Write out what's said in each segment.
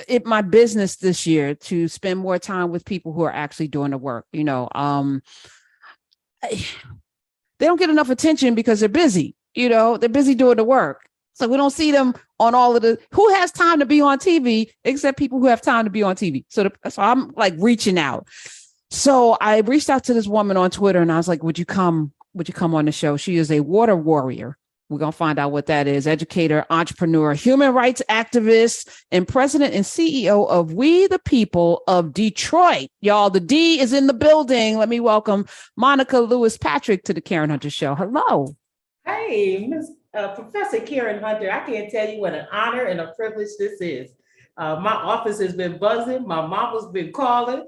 it my business this year to spend more time with people who are actually doing the work. They don't get enough attention because they're busy. They're busy doing the work. So we don't see them on all of who has time to be on TV except people who have time to be on TV. So I'm like reaching out. So I reached out to this woman on Twitter and I was like, would you come on the show? She is a water warrior. We're going to find out what that is. Educator, entrepreneur, human rights activist, and president and CEO of We the People of Detroit. Y'all, the D is in the building. Let me welcome Monica Lewis Patrick to the Karen Hunter Show. Hello. Hey, Miss Professor Karen Hunter, I can't tell you what an honor and a privilege this is. My office has been buzzing. My mama's been calling.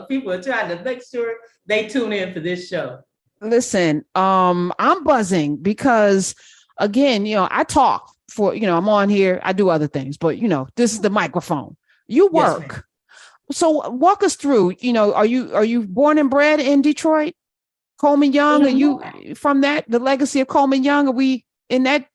People are trying to make sure they tune in for this show. Listen, I'm buzzing because, again, I talk for, I'm on here. I do other things, but, this is the microphone. You work. Yes, so walk us through, are you born and bred in Detroit? Coleman Young, are you from the legacy of Coleman Young? Are we in that?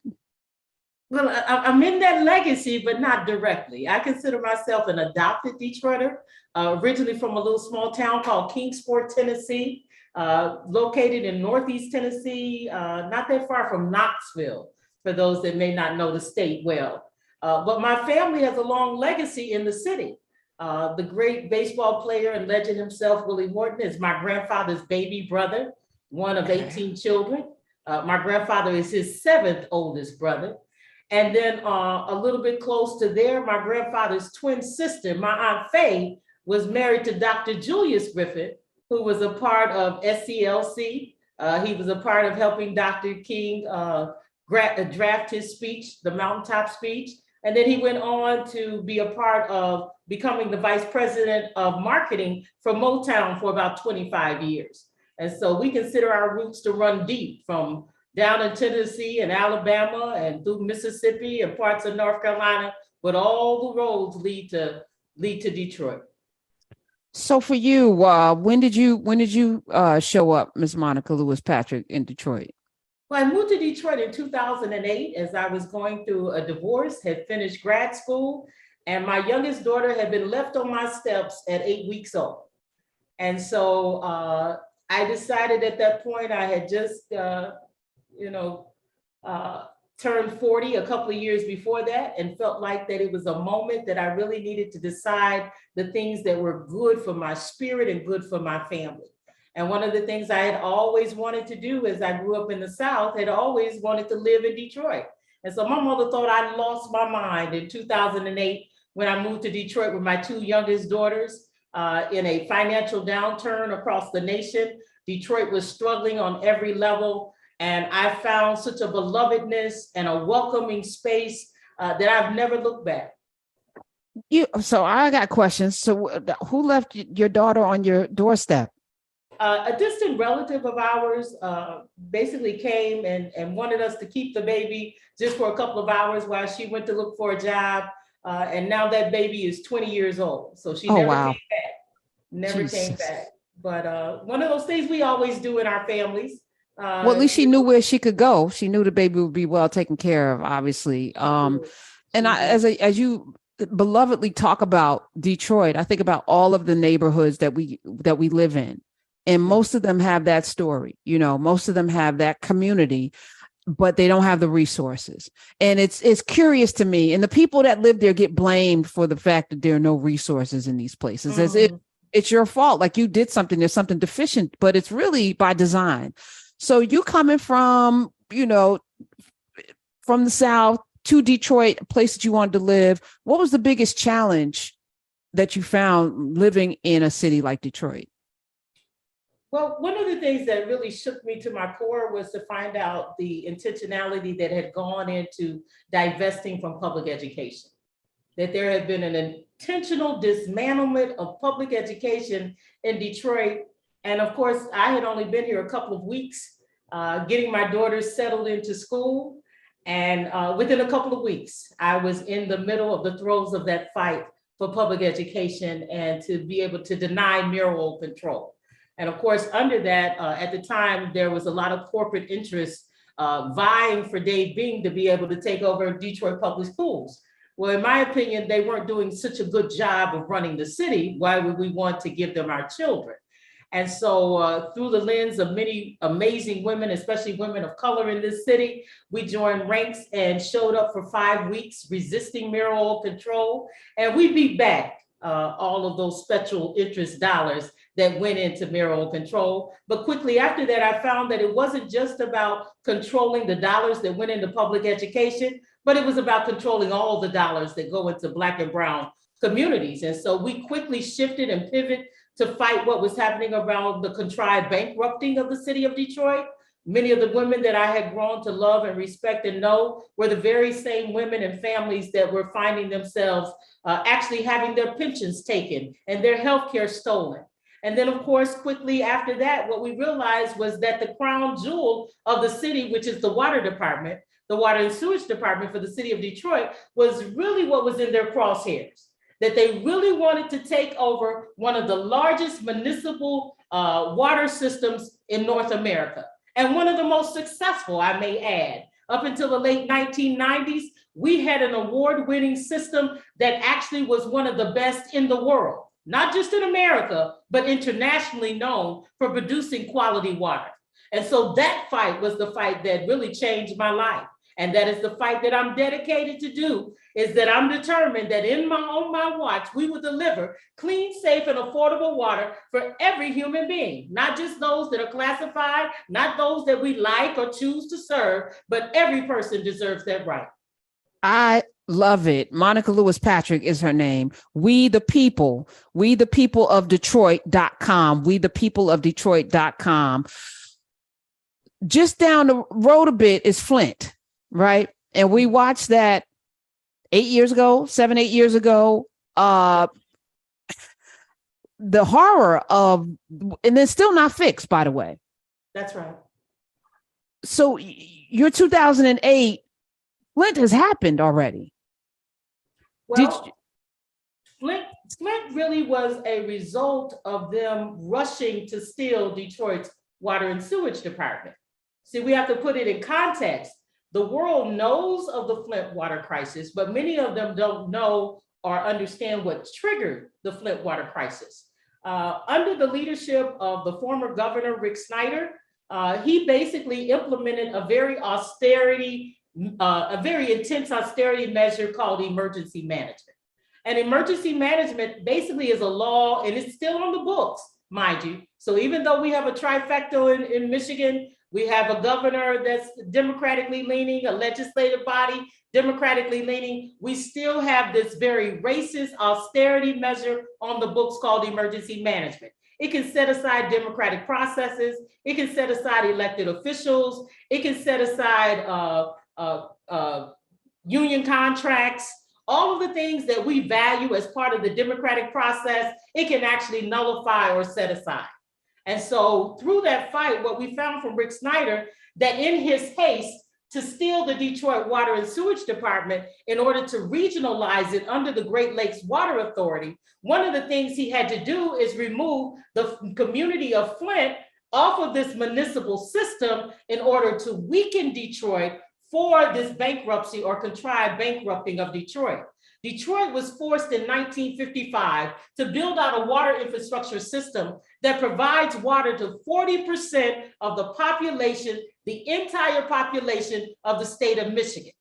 Well, I'm in that legacy, but not directly. I consider myself an adopted Detroiter, originally from a little small town called Kingsport, Tennessee, located in Northeast Tennessee, not that far from Knoxville, for those that may not know the state well. But my family has a long legacy in the city. The great baseball player and legend himself, Willie Morton, is my grandfather's baby brother, one of 18 children. My grandfather is his 7th oldest brother. And then a little bit close to there, my grandfather's twin sister, my Aunt Faye, was married to Dr. Julius Griffith, who was a part of SCLC. He was a part of helping Dr. King draft his speech, the mountaintop speech. And then he went on to be a part of becoming the vice president of marketing for Motown for about 25 years. And so we consider our roots to run deep from down in Tennessee and Alabama and through Mississippi and parts of North Carolina, but all the roads lead to Detroit. So for you, when did you show up, Ms. Monica Lewis Patrick, in Detroit? Well, I moved to Detroit in 2008 as I was going through a divorce, had finished grad school, and my youngest daughter had been left on my steps at 8 weeks old. And so I decided at that point, I had just, turned 40 a couple of years before that, and felt like that it was a moment that I really needed to decide the things that were good for my spirit and good for my family. And one of the things I had always wanted to do as I grew up in the South, had always wanted to live in Detroit. And so my mother thought I lost my mind in 2008 when I moved to Detroit with my 2 youngest daughters in a financial downturn across the nation. Detroit was struggling on every level. And I found such a belovedness and a welcoming space that I've never looked back. So I got questions. So who left your daughter on your doorstep? A distant relative of ours basically came and wanted us to keep the baby just for a couple of hours while she went to look for a job. And now that baby is 20 years old. So she never came back. Never came back. But one of those things we always do in our families. Well, at least she knew where she could go. She knew the baby would be well taken care of, obviously. And as you belovedly talk about Detroit, I think about all of the neighborhoods that we live in. And most of them have that story, most of them have that community, but they don't have the resources. And it's curious to me. And the people that live there get blamed for the fact that there are no resources in these places, as if it's your fault. Like you did something, there's something deficient, but it's really by design. So you coming from, from the South to Detroit, a place that you wanted to live. What was the biggest challenge that you found living in a city like Detroit? Well, one of the things that really shook me to my core was to find out the intentionality that had gone into divesting from public education. That there had been an intentional dismantlement of public education in Detroit. And of course, I had only been here a couple of weeks, getting my daughters settled into school. And within a couple of weeks, I was in the middle of the throes of that fight for public education and to be able to deny mural control. And of course, under that, at the time, there was a lot of corporate interest vying for Dave Bing to be able to take over Detroit public schools. Well, in my opinion, they weren't doing such a good job of running the city. Why would we want to give them our children? And so through the lens of many amazing women, especially women of color in this city, we joined ranks and showed up for 5 weeks resisting mineral oil control. And we beat back all of those special interest dollars that went into mineral oil control. But quickly after that, I found that it wasn't just about controlling the dollars that went into public education, but it was about controlling all the dollars that go into Black and brown communities. And so we quickly shifted and pivoted to fight what was happening around the contrived bankrupting of the city of Detroit. Many of the women that I had grown to love and respect and know were the very same women and families that were finding themselves actually having their pensions taken and their health care stolen. And then, of course, quickly after that, what we realized was that the crown jewel of the city, which is the water department, the water and sewage department for the city of Detroit, was really what was in their crosshairs. That they really wanted to take over one of the largest municipal water systems in North America, and one of the most successful, I may add. Up until the late 1990s, we had an award-winning system that actually was one of the best in the world, not just in America, but internationally known for producing quality water. And so that fight was the fight that really changed my life. And that is the fight that I'm dedicated to do, is that I'm determined that on my watch, we will deliver clean, safe, and affordable water for every human being, not just those that are classified, not those that we like or choose to serve, but every person deserves that right. I love it. Monica Lewis Patrick is her name. We the people of Detroit.com. We the people of Detroit.com. Just down the road a bit is Flint. Right. And we watched that 8 years ago, 8 years ago. The horror of, and it's still not fixed, by the way. That's right. So your 2008, Flint has happened already. Well, Flint really was a result of them rushing to steal Detroit's water and sewage department. See, we have to put it in context. The world knows of the Flint water crisis, but many of them don't know or understand what triggered the Flint water crisis. Under the leadership of the former governor, Rick Snyder, he basically implemented a very intense austerity measure called emergency management. And emergency management basically is a law, and it's still on the books, mind you. So even though we have a trifecta in Michigan, we have a governor that's democratically leaning, a legislative body democratically leaning. We still have this very racist austerity measure on the books called emergency management. It can set aside democratic processes. It can set aside elected officials. It can set aside union contracts. All of the things that we value as part of the democratic process, it can actually nullify or set aside. And so through that fight, what we found from Rick Snyder, that in his haste to steal the Detroit Water and Sewage Department in order to regionalize it under the Great Lakes Water Authority, one of the things he had to do is remove the community of Flint off of this municipal system in order to weaken Detroit for this bankruptcy or contrived bankrupting of Detroit. Detroit was forced in 1955 to build out a water infrastructure system that provides water to 40% of the population, the entire population of the state of Michigan.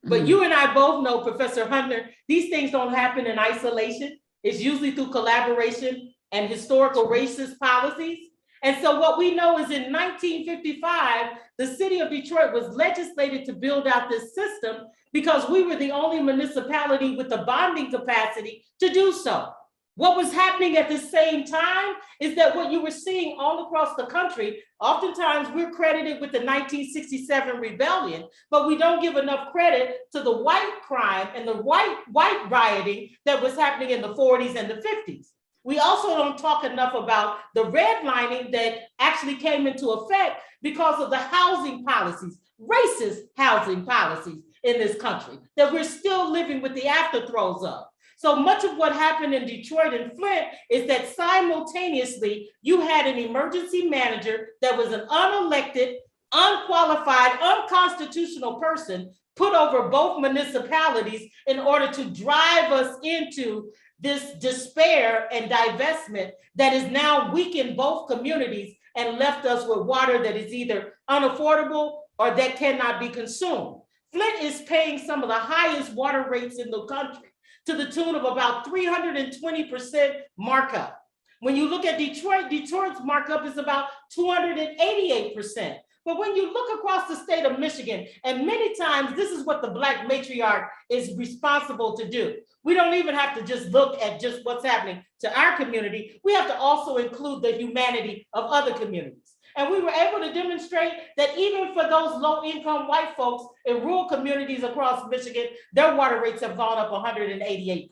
But you and I both know, Professor Hunter, these things don't happen in isolation. It's usually through collaboration and historical racist policies. And so what we know is in 1955, the city of Detroit was legislated to build out this system because we were the only municipality with the bonding capacity to do so. What was happening at the same time is that what you were seeing all across the country, oftentimes we're credited with the 1967 rebellion, but we don't give enough credit to the white crime and the white rioting that was happening in the 40s and the 50s. We also don't talk enough about the redlining that actually came into effect because of the housing policies, racist housing policies in this country that we're still living with the afterthrows of. So much of what happened in Detroit and Flint is that simultaneously you had an emergency manager that was an unelected, unqualified, unconstitutional person put over both municipalities in order to drive us into this despair and divestment that has now weakened both communities and left us with water that is either unaffordable or that cannot be consumed. Flint is paying some of the highest water rates in the country to the tune of about 320% markup. When you look at Detroit, Detroit's markup is about 288%. But when you look across the state of Michigan, and many times this is what the Black matriarch is responsible to do. We don't even have to just look at just what's happening to our community. We have to also include the humanity of other communities. And we were able to demonstrate that even for those low-income white folks in rural communities across Michigan, their water rates have gone up 188%.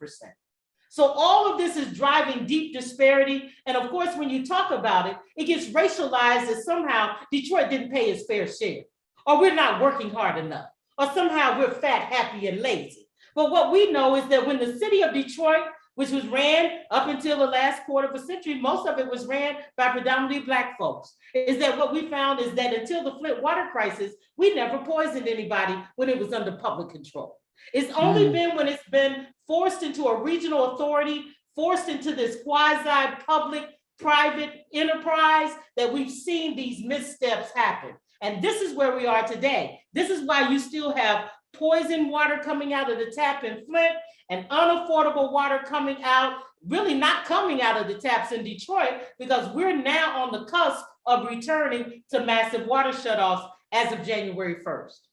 So all of this is driving deep disparity. And of course, when you talk about it, it gets racialized as somehow Detroit didn't pay its fair share, or we're not working hard enough, or somehow we're fat, happy, and lazy. But what we know is that when the city of Detroit, which was ran up until the last quarter of a century, most of it was ran by predominantly Black folks, is that what we found is that until the Flint water crisis, we never poisoned anybody when it was under public control. It's only been when it's been forced into a regional authority, forced into this quasi-public private enterprise that we've seen these missteps happen. And this is where we are today. This is why you still have poisoned water coming out of the tap in Flint and unaffordable water coming out, really not coming out of the taps in Detroit, because we're now on the cusp of returning to massive water shutoffs as of January 1st.